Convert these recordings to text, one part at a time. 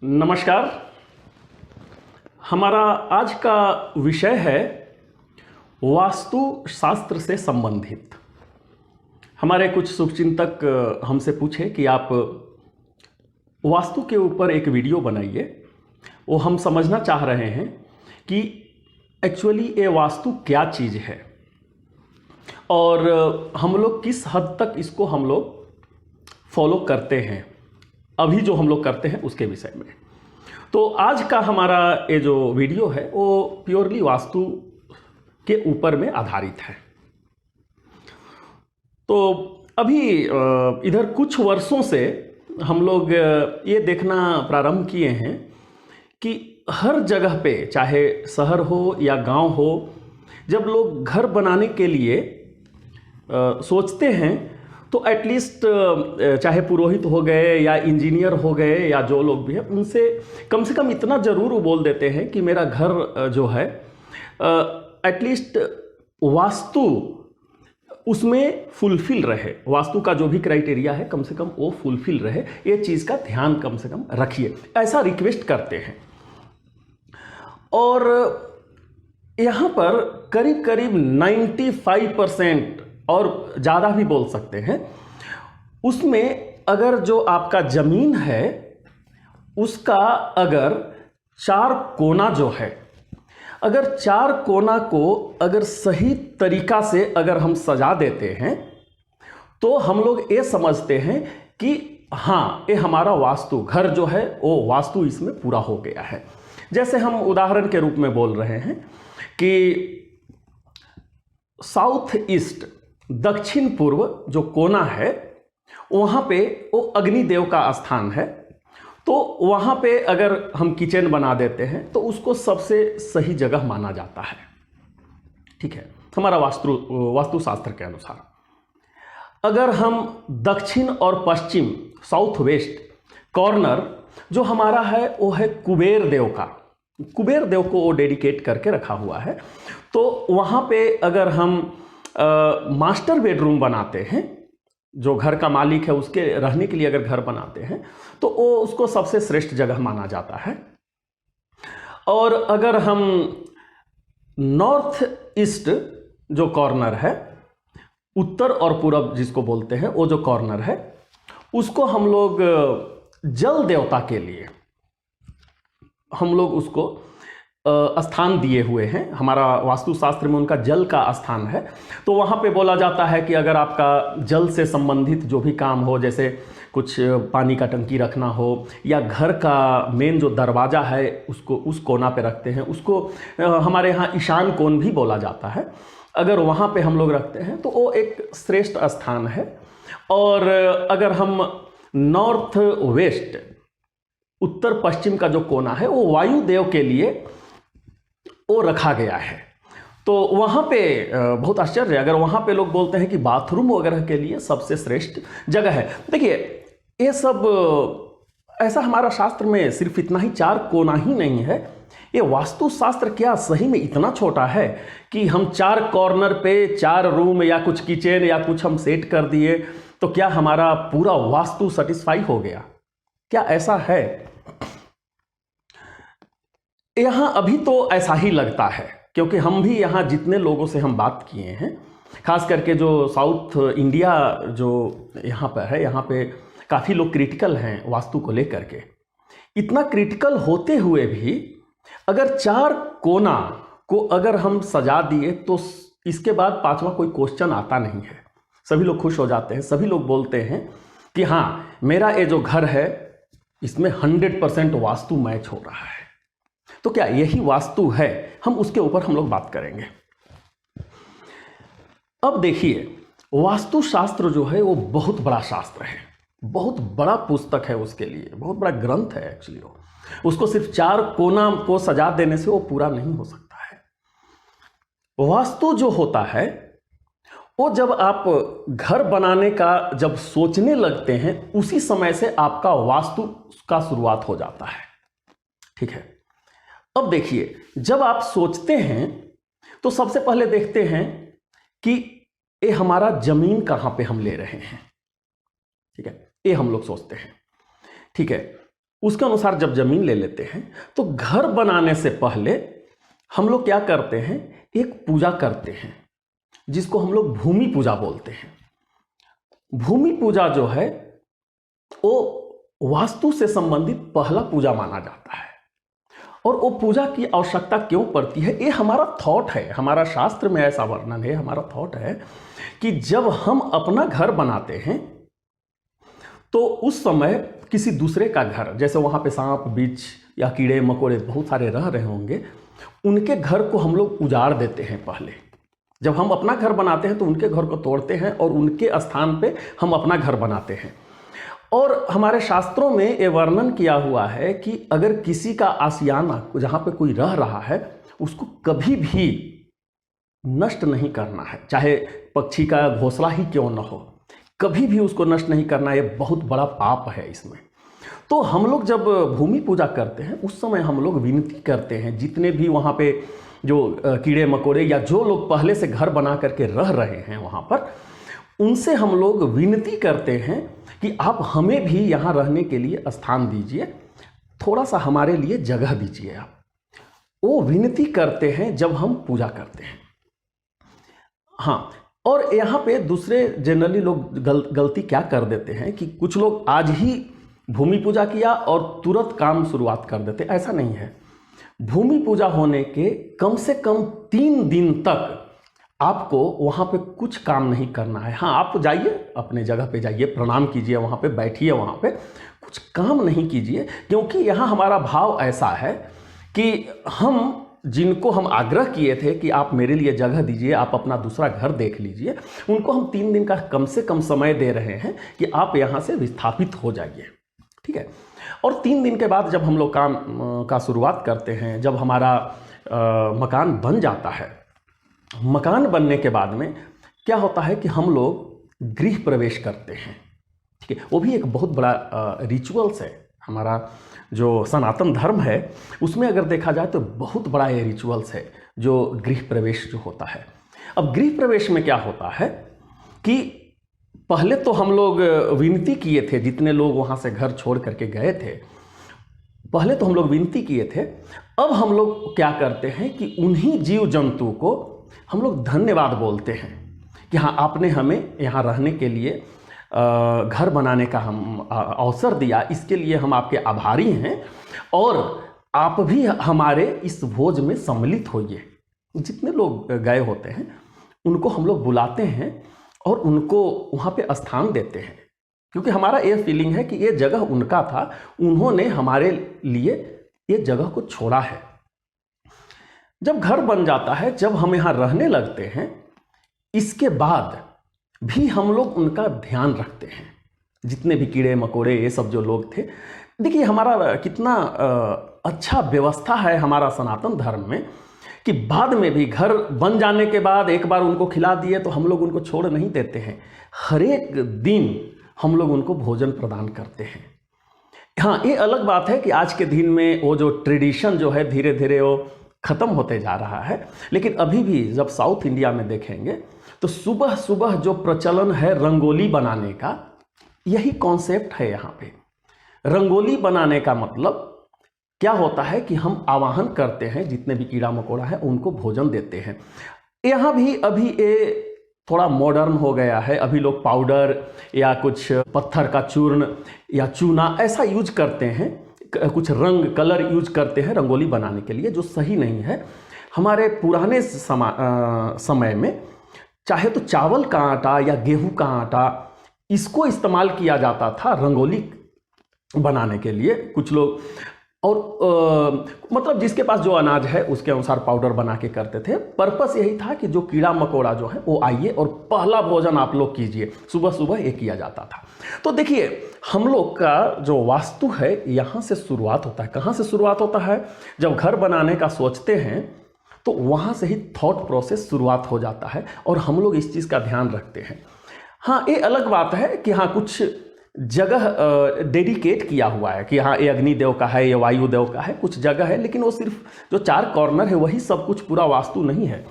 नमस्कार। हमारा आज का विषय है वास्तु शास्त्र से संबंधित। हमारे कुछ शुभचिंतक हमसे पूछे कि आप वास्तु के ऊपर एक वीडियो बनाइए। वो हम समझना चाह रहे हैं कि एक्चुअली ये वास्तु क्या चीज़ है और हम लोग किस हद तक इसको हम लोग फॉलो करते हैं, अभी जो हम लोग करते हैं उसके विषय में। तो आज का हमारा ये जो वीडियो है वो प्योरली वास्तु के ऊपर में आधारित है। तो अभी इधर कुछ वर्षों से हम लोग ये देखना प्रारंभ किए हैं कि हर जगह पे, चाहे शहर हो या गांव हो, जब लोग घर बनाने के लिए सोचते हैं तो एटलीस्ट चाहे पुरोहित हो गए या इंजीनियर हो गए या जो लोग भी हैं, उनसे कम से कम इतना ज़रूर वो बोल देते हैं कि मेरा घर जो है एटलीस्ट वास्तु उसमें फुलफिल रहे, वास्तु का जो भी क्राइटेरिया है कम से कम वो फुलफिल रहे, ये चीज़ का ध्यान कम से कम रखिए, ऐसा रिक्वेस्ट करते हैं। और यहाँ पर करीब करीब 95% और ज़्यादा भी बोल सकते हैं, उसमें अगर जो आपका ज़मीन है उसका अगर चार कोना जो है, अगर चार कोना को अगर सही तरीका से अगर हम सजा देते हैं तो हम लोग ये समझते हैं कि हाँ, ये हमारा वास्तु घर जो है वो वास्तु इसमें पूरा हो गया है। जैसे हम उदाहरण के रूप में बोल रहे हैं कि साउथ ईस्ट, दक्षिण पूर्व जो कोना है वहाँ पे वो अग्निदेव का स्थान है। तो वहाँ पे अगर हम किचन बना देते हैं तो उसको सबसे सही जगह माना जाता है। ठीक है, हमारा वास्तुशास्त्र के अनुसार। अगर हम दक्षिण और पश्चिम, साउथ वेस्ट कॉर्नर जो हमारा है वो है कुबेर देव का, कुबेर देव को वो डेडिकेट करके रखा हुआ है। तो वहाँ पे अगर हम मास्टर बेडरूम बनाते हैं, जो घर का मालिक है उसके रहने के लिए अगर घर बनाते हैं तो वो उसको सबसे श्रेष्ठ जगह माना जाता है। और अगर हम नॉर्थ ईस्ट जो कॉर्नर है, उत्तर और पूरब जिसको बोलते हैं, वो जो कॉर्नर है उसको हम लोग जल देवता के लिए हम लोग उसको स्थान दिए हुए हैं। हमारा वास्तुशास्त्र में उनका जल का स्थान है। तो वहाँ पे बोला जाता है कि अगर आपका जल से संबंधित जो भी काम हो, जैसे कुछ पानी का टंकी रखना हो या घर का मेन जो दरवाज़ा है उसको उस कोना पे रखते हैं, उसको हमारे यहाँ ईशान कोण भी बोला जाता है, अगर वहाँ पे हम लोग रखते हैं तो वो एक श्रेष्ठ स्थान है। और अगर हम नॉर्थ वेस्ट, उत्तर पश्चिम का जो कोना है वो वायुदेव के लिए वो रखा गया है। तो वहाँ पे बहुत आश्चर्य, अगर वहाँ पे लोग बोलते हैं कि बाथरूम वगैरह के लिए सबसे श्रेष्ठ जगह है। देखिए, ये सब ऐसा हमारा शास्त्र में सिर्फ इतना ही चार कोना ही नहीं है, ये वास्तुशास्त्र क्या सही में इतना छोटा है कि हम चार कॉर्नर पे चार रूम या कुछ किचन या कुछ हम सेट कर दिए तो क्या हमारा पूरा वास्तु सेटिस्फाई हो गया? क्या ऐसा है? यहाँ अभी तो ऐसा ही लगता है, क्योंकि हम भी यहाँ जितने लोगों से हम बात किए हैं, खास करके जो साउथ इंडिया जो यहाँ पर है, यहाँ पे काफ़ी लोग क्रिटिकल हैं वास्तु को लेकर के। इतना क्रिटिकल होते हुए भी अगर चार कोना को अगर हम सजा दिए तो इसके बाद पांचवा कोई क्वेश्चन आता नहीं है। सभी लोग खुश हो जाते हैं, सभी लोग बोलते हैं कि हाँ, मेरा ये जो घर है इसमें 100% वास्तु मैच हो रहा है। तो क्या यही वास्तु है? हम उसके ऊपर हम लोग बात करेंगे। अब देखिए, वास्तुशास्त्र जो है वो बहुत बड़ा शास्त्र है, बहुत बड़ा पुस्तक है, उसके लिए बहुत बड़ा ग्रंथ है एक्चुअली। उसको सिर्फ चार कोना को सजा देने से वो पूरा नहीं हो सकता है। वास्तु जो होता है वो जब आप घर बनाने का जब सोचने लगते हैं उसी समय से आपका वास्तु का शुरुआत हो जाता है। ठीक है, अब देखिए, जब आप सोचते हैं तो सबसे पहले देखते हैं कि ये हमारा जमीन कहाँ पे हम ले रहे हैं। ठीक है, ये हम लोग सोचते हैं। ठीक है, उसके अनुसार जब जमीन ले लेते हैं तो घर बनाने से पहले हम लोग क्या करते हैं, एक पूजा करते हैं जिसको हम लोग भूमि पूजा बोलते हैं। भूमि पूजा जो है वो वास्तु से संबंधित पहला पूजा माना जाता है। और वो पूजा की आवश्यकता क्यों पड़ती है, ये हमारा थॉट है, हमारा शास्त्र में ऐसा वर्णन है, हमारा थॉट है कि जब हम अपना घर बनाते हैं तो उस समय किसी दूसरे का घर, जैसे वहाँ पे सांप बिच्छू या कीड़े मकोड़े बहुत सारे रह रहे होंगे, उनके घर को हम लोग उजाड़ देते हैं। पहले जब हम अपना घर बनाते हैं तो उनके घर को तोड़ते हैं और उनके स्थान पे हम अपना घर बनाते हैं। और हमारे शास्त्रों में ये वर्णन किया हुआ है कि अगर किसी का आशियाना जहाँ पे कोई रह रहा है उसको कभी भी नष्ट नहीं करना है, चाहे पक्षी का घोंसला ही क्यों न हो, कभी भी उसको नष्ट नहीं करना। ये बहुत बड़ा पाप है इसमें। तो हम लोग जब भूमि पूजा करते हैं उस समय हम लोग विनती करते हैं, जितने भी वहाँ पे जो कीड़े मकोड़े या जो लोग पहले से घर बना करके रह रहे हैं वहाँ पर, उनसे हम लोग विनती करते हैं कि आप हमें भी यहाँ रहने के लिए स्थान दीजिए, थोड़ा सा हमारे लिए जगह दीजिए आप। वो विनती करते हैं जब हम पूजा करते हैं। हाँ, और यहाँ पे दूसरे जनरली लोग गलती क्या कर देते हैं कि कुछ लोग आज ही भूमि पूजा किया और तुरंत काम शुरुआत कर देते। ऐसा नहीं है। भूमि पूजा होने के कम से कम 3 दिन तक आपको वहाँ पे कुछ काम नहीं करना है। हाँ, आप जाइए, अपने जगह पे जाइए, प्रणाम कीजिए, वहाँ पे बैठिए, वहाँ पे कुछ काम नहीं कीजिए, क्योंकि यहाँ हमारा भाव ऐसा है कि हम जिनको हम आग्रह किए थे कि आप मेरे लिए जगह दीजिए, आप अपना दूसरा घर देख लीजिए, उनको हम 3 दिन का कम से कम समय दे रहे हैं कि आप यहाँ से विस्थापित हो जाइए। ठीक है। और 3 दिन के बाद जब हम लोग काम का शुरुआत करते हैं, जब हमारा मकान बन जाता है, मकान बनने के बाद में क्या होता है कि हम लोग गृह प्रवेश करते हैं। ठीक है। वो भी एक बहुत बड़ा रिचुअल्स है। हमारा जो सनातन धर्म है उसमें अगर देखा जाए तो बहुत बड़ा ये रिचुअल्स है जो गृह प्रवेश जो होता है। अब गृह प्रवेश में क्या होता है कि पहले तो हम लोग विनती किए थे, जितने लोग वहाँ से घर छोड़ करके गए थे, पहले तो हम लोग विनती किए थे। अब हम लोग क्या करते हैं कि उन्हीं जीव जंतु को हम लोग धन्यवाद बोलते हैं कि हाँ, आपने हमें यहाँ रहने के लिए घर बनाने का हम अवसर दिया, इसके लिए हम आपके आभारी हैं और आप भी हमारे इस भोज में सम्मिलित होइए। जितने लोग गए होते हैं उनको हम लोग बुलाते हैं और उनको वहाँ पे स्थान देते हैं, क्योंकि हमारा ये फीलिंग है कि ये जगह उनका था, उन्होंने हमारे लिए ये जगह को छोड़ा है। जब घर बन जाता है, जब हम यहाँ रहने लगते हैं, इसके बाद भी हम लोग उनका ध्यान रखते हैं। जितने भी कीड़े मकोड़े ये सब जो लोग थे, देखिए हमारा कितना अच्छा व्यवस्था है हमारा सनातन धर्म में कि बाद में भी घर बन जाने के बाद एक बार उनको खिला दिए तो हम लोग उनको छोड़ नहीं देते हैं। हर एक दिन हम लोग उनको भोजन प्रदान करते हैं। हाँ, ये अलग बात है कि आज के दिन में वो जो ट्रेडिशन जो है धीरे धीरे वो ख़त्म होते जा रहा है, लेकिन अभी भी जब साउथ इंडिया में देखेंगे तो सुबह सुबह जो प्रचलन है रंगोली बनाने का, यही कॉन्सेप्ट है यहाँ पे। रंगोली बनाने का मतलब क्या होता है कि हम आवाहन करते हैं, जितने भी कीड़ा मकोड़ा है उनको भोजन देते हैं। यहाँ भी अभी ये थोड़ा मॉडर्न हो गया है। अभी लोग पाउडर या कुछ पत्थर का चूर्ण या चूना ऐसा यूज करते हैं, कुछ रंग कलर यूज करते हैं रंगोली बनाने के लिए, जो सही नहीं है। हमारे पुराने समय में चाहे तो चावल का आटा या गेहूं का आटा, इसको इस्तेमाल किया जाता था रंगोली बनाने के लिए। कुछ लोग और मतलब जिसके पास जो अनाज है उसके अनुसार पाउडर बना के करते थे। पर्पस यही था कि जो कीड़ा मकोड़ा जो है वो आइए और पहला भोजन आप लोग कीजिए। सुबह सुबह ये किया जाता था। तो देखिए हम लोग का जो वास्तु है यहाँ से शुरुआत होता है। कहाँ से शुरुआत होता है? जब घर बनाने का सोचते हैं तो वहाँ से ही थॉट प्रोसेस शुरुआत हो जाता है और हम लोग इस चीज़ का ध्यान रखते हैं। हाँ, ये अलग बात है कि हाँ कुछ जगह डेडिकेट किया हुआ है कि हाँ ये अग्निदेव का है, ये वायुदेव का है, कुछ जगह है, लेकिन वो सिर्फ जो 4 कॉर्नर है वही सब कुछ, पूरा वास्तु नहीं है।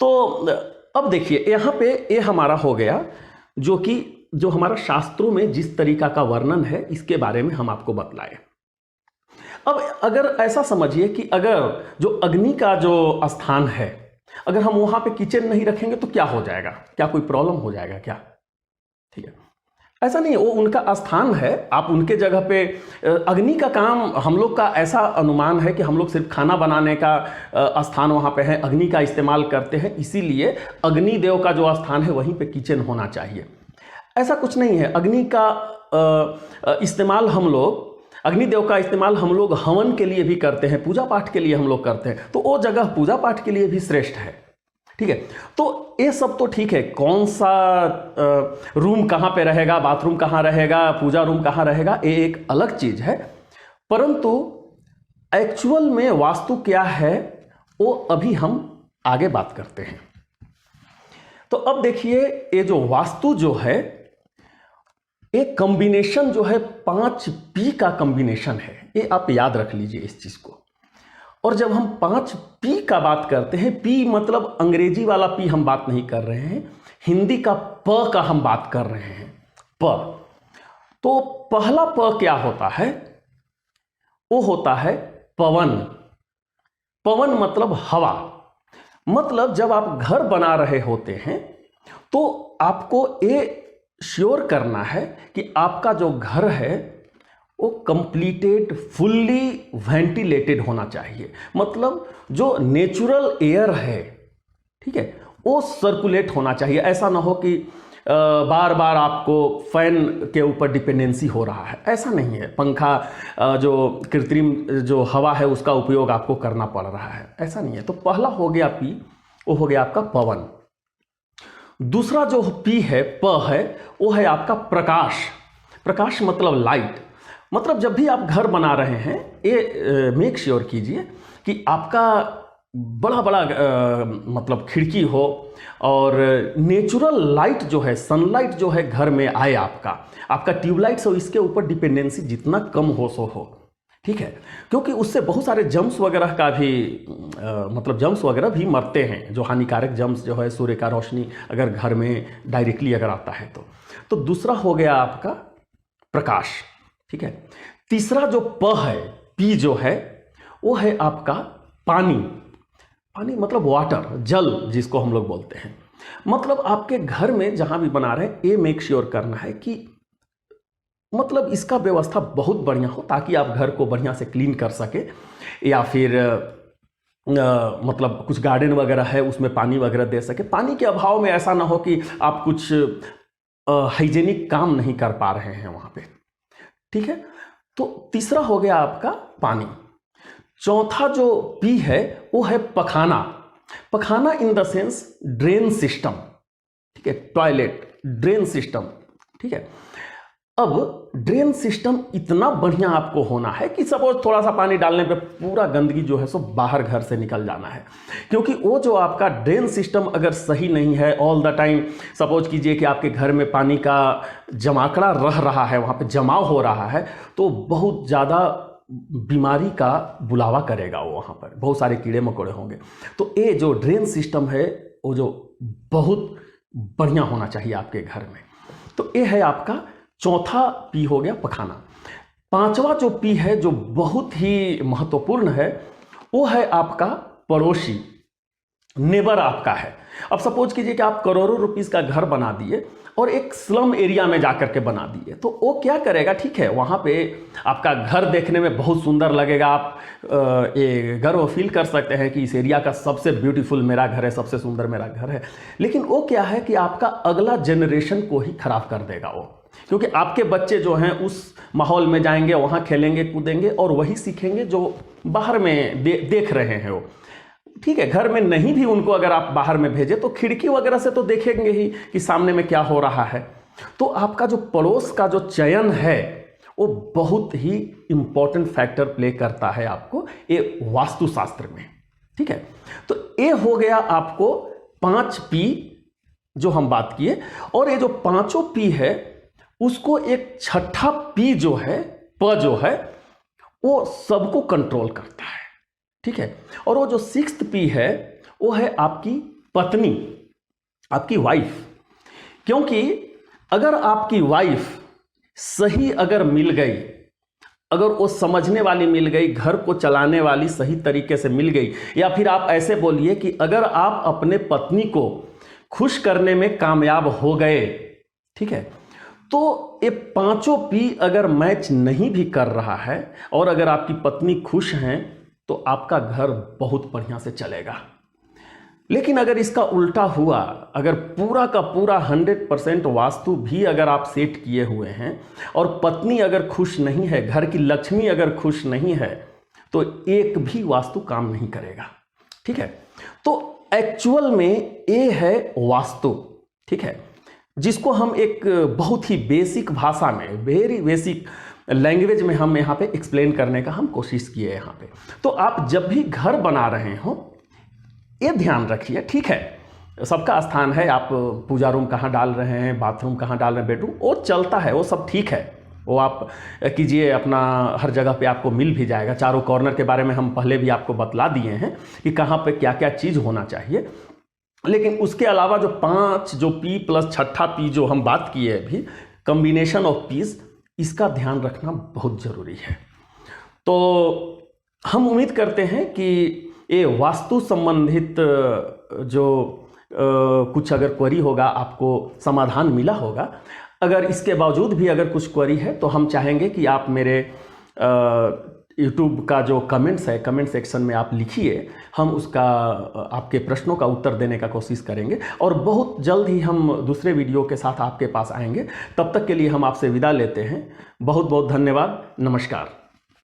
तो अब देखिए यहाँ पे ये हमारा हो गया जो कि जो हमारा शास्त्रों में जिस तरीका का वर्णन है इसके बारे में हम आपको बतलाए। अब अगर ऐसा समझिए कि अगर जो अग्नि का जो स्थान है, अगर हम वहां पे किचन नहीं रखेंगे तो क्या हो जाएगा, क्या कोई प्रॉब्लम हो जाएगा क्या? ठीक है, ऐसा नहीं है, वो उनका स्थान है, आप उनके जगह पे अग्नि का काम, हम लोग का ऐसा अनुमान है कि हम लोग सिर्फ खाना बनाने का स्थान वहाँ पे है, अग्नि का इस्तेमाल करते हैं, इसीलिए अग्निदेव का जो स्थान है वहीं पे किचन होना चाहिए। ऐसा कुछ नहीं है। अग्नि का इस्तेमाल हम लोग, अग्निदेव का इस्तेमाल हम लोग हवन के लिए भी करते हैं, पूजा पाठ के लिए हम लोग करते हैं, तो वो जगह पूजा पाठ के लिए भी श्रेष्ठ है। ठीक है, तो ये सब तो ठीक है, कौन सा रूम कहाँ पे रहेगा, बाथरूम कहाँ रहेगा, पूजा रूम कहाँ रहेगा, ये एक अलग चीज है, परंतु एक्चुअल में वास्तु क्या है वो अभी हम आगे बात करते हैं। तो अब देखिए, ये जो वास्तु जो है, एक कॉम्बिनेशन जो है 5P का कॉम्बिनेशन है, ये आप याद रख लीजिए इस चीज को। और जब हम 5P का बात करते हैं, P मतलब अंग्रेजी वाला P हम बात नहीं कर रहे हैं, हिंदी का प का हम बात कर रहे हैं, प। तो पहला प क्या होता है? वो होता है पवन। पवन मतलब हवा। मतलब जब आप घर बना रहे होते हैं तो आपको ये श्योर करना है कि आपका जो घर है वो कंप्लीटेड, फुल्ली वेंटिलेटेड होना चाहिए। मतलब जो नेचुरल एयर है, ठीक है, वो सर्कुलेट होना चाहिए। ऐसा ना हो कि बार बार आपको फैन के ऊपर डिपेंडेंसी हो रहा है, ऐसा नहीं है। पंखा जो कृत्रिम जो हवा है उसका उपयोग आपको करना पड़ रहा है, ऐसा नहीं है। तो पहला हो गया P, वो हो गया आपका पवन। दूसरा जो P है, प है, वो है आपका प्रकाश। प्रकाश मतलब लाइट। मतलब जब भी आप घर बना रहे हैं, ये मेक श्योर कीजिए कि आपका बड़ा बड़ा मतलब खिड़की हो और नेचुरल लाइट जो है, सनलाइट जो है घर में आए। आपका ट्यूबलाइट्स हो, इसके ऊपर डिपेंडेंसी जितना कम हो सो हो, ठीक है, क्योंकि उससे बहुत सारे जम्स वगैरह का भी मतलब जम्स वगैरह भी मरते हैं, जो हानिकारक जम्स जो है, सूर्य का रोशनी अगर घर में डायरेक्टली अगर आता है तो दूसरा हो गया आपका प्रकाश, ठीक है। तीसरा जो प है, P जो है, वो है आपका पानी। पानी मतलब वाटर, जल जिसको हम लोग बोलते हैं। मतलब आपके घर में जहां भी बना रहे हैं, ये मेक श्योर करना है कि मतलब इसका व्यवस्था बहुत बढ़िया हो, ताकि आप घर को बढ़िया से क्लीन कर सके। या फिर मतलब कुछ गार्डन वगैरह है उसमें पानी वगैरह दे सके। पानी के अभाव में ऐसा ना हो कि आप कुछ हाइजेनिक काम नहीं कर पा रहे हैं वहां पे, ठीक है। तो तीसरा हो गया आपका पानी। चौथा जो P है वो है पखाना। पखाना in the sense drain system, ठीक है, टॉयलेट ड्रेन सिस्टम, ठीक है। अब ड्रेन सिस्टम इतना बढ़िया आपको होना है कि सपोज थोड़ा सा पानी डालने पे पूरा गंदगी जो है सो बाहर घर से निकल जाना है। क्योंकि वो जो आपका ड्रेन सिस्टम अगर सही नहीं है, ऑल द टाइम सपोज कीजिए कि आपके घर में पानी का जमाकड़ा रह रहा है, वहाँ पे जमाव हो रहा है, तो बहुत ज़्यादा बीमारी का बुलावा करेगा वो, वहाँ पर बहुत सारे कीड़े मकोड़े होंगे। तो ये जो ड्रेन सिस्टम है वो जो बहुत बढ़िया होना चाहिए आपके घर में। तो ये है आपका चौथा P हो गया पखाना। पांचवा जो P है जो बहुत ही महत्वपूर्ण है, वो है आपका पड़ोसी, नेबर आपका है। अब सपोज कीजिए कि आप करोड़ों रुपीस का घर बना दिए और एक स्लम एरिया में जाकर के बना दिए, तो वो क्या करेगा, ठीक है, वहाँ पे आपका घर देखने में बहुत सुंदर लगेगा, आप ये गर्व फील कर सकते हैं कि इस एरिया का सबसे ब्यूटीफुल मेरा घर है, सबसे सुंदर मेरा घर है। लेकिन वो क्या है कि आपका अगला जनरेशन को ही खराब कर देगा वो, क्योंकि आपके बच्चे जो हैं उस माहौल में जाएंगे, वहाँ खेलेंगे कूदेंगे और वही सीखेंगे जो बाहर में देख रहे हैं वो, ठीक है। घर में नहीं भी उनको अगर आप बाहर में भेजें तो खिड़की वगैरह से तो देखेंगे ही कि सामने में क्या हो रहा है। तो आपका जो पड़ोस का जो चयन है वो बहुत ही इंपॉर्टेंट फैक्टर प्ले करता है आपको ये वास्तुशास्त्र में, ठीक है। तो ये हो गया आपको 5P जो हम बात किए। और ये जो पांचों P है उसको एक छठा P जो है, प जो है, वो सबको कंट्रोल करता है, ठीक है। और वो जो 6th P है वो है आपकी पत्नी, आपकी वाइफ। क्योंकि अगर आपकी वाइफ सही अगर मिल गई, अगर वो समझने वाली मिल गई, घर को चलाने वाली सही तरीके से मिल गई, या फिर आप ऐसे बोलिए कि अगर आप अपने पत्नी को खुश करने में कामयाब हो गए, ठीक है, तो ये पांचों पी अगर मैच नहीं भी कर रहा है और अगर आपकी पत्नी खुश हैं तो आपका घर बहुत बढ़िया से चलेगा। लेकिन अगर इसका उल्टा हुआ, अगर पूरा का पूरा 100% वास्तु भी अगर आप सेट किए हुए हैं और पत्नी अगर खुश नहीं है, घर की लक्ष्मी अगर खुश नहीं है, तो एक भी वास्तु काम नहीं करेगा। ठीक है, तो एक्चुअल में ये है वास्तु। ठीक है, जिसको हम एक बहुत ही बेसिक भाषा में, वेरी बेसिक लैंग्वेज में हम यहाँ पे एक्सप्लेन करने का हम कोशिश किए यहाँ पे। तो आप जब भी घर बना रहे हो ये ध्यान रखिए। ठीक है, सबका स्थान है, आप पूजा रूम कहाँ डाल रहे हैं, बाथरूम कहाँ डाल रहे हैं, बेडरूम, वो चलता है, वो सब ठीक है, वो आप कीजिए अपना, हर जगह पे आपको मिल भी जाएगा। चारों कॉर्नर के बारे में हम पहले भी आपको बतला दिए हैं कि कहाँ पे क्या क्या चीज़ होना चाहिए। लेकिन उसके अलावा जो 5 जो पी प्लस छठा पी जो हम बात किए अभी, कॉम्बिनेशन ऑफ पीस, इसका ध्यान रखना बहुत ज़रूरी है। तो हम उम्मीद करते हैं कि ये वास्तु संबंधित जो कुछ अगर क्वेरी होगा आपको समाधान मिला होगा। अगर इसके बावजूद भी अगर कुछ क्वेरी है तो हम चाहेंगे कि आप मेरे यूट्यूब का जो कमेंट्स है, कमेंट सेक्शन में आप लिखिए, हम उसका आपके प्रश्नों का उत्तर देने का कोशिश करेंगे और बहुत जल्द ही हम दूसरे वीडियो के साथ आपके पास आएंगे। तब तक के लिए हम आपसे विदा लेते हैं। बहुत बहुत धन्यवाद। नमस्कार।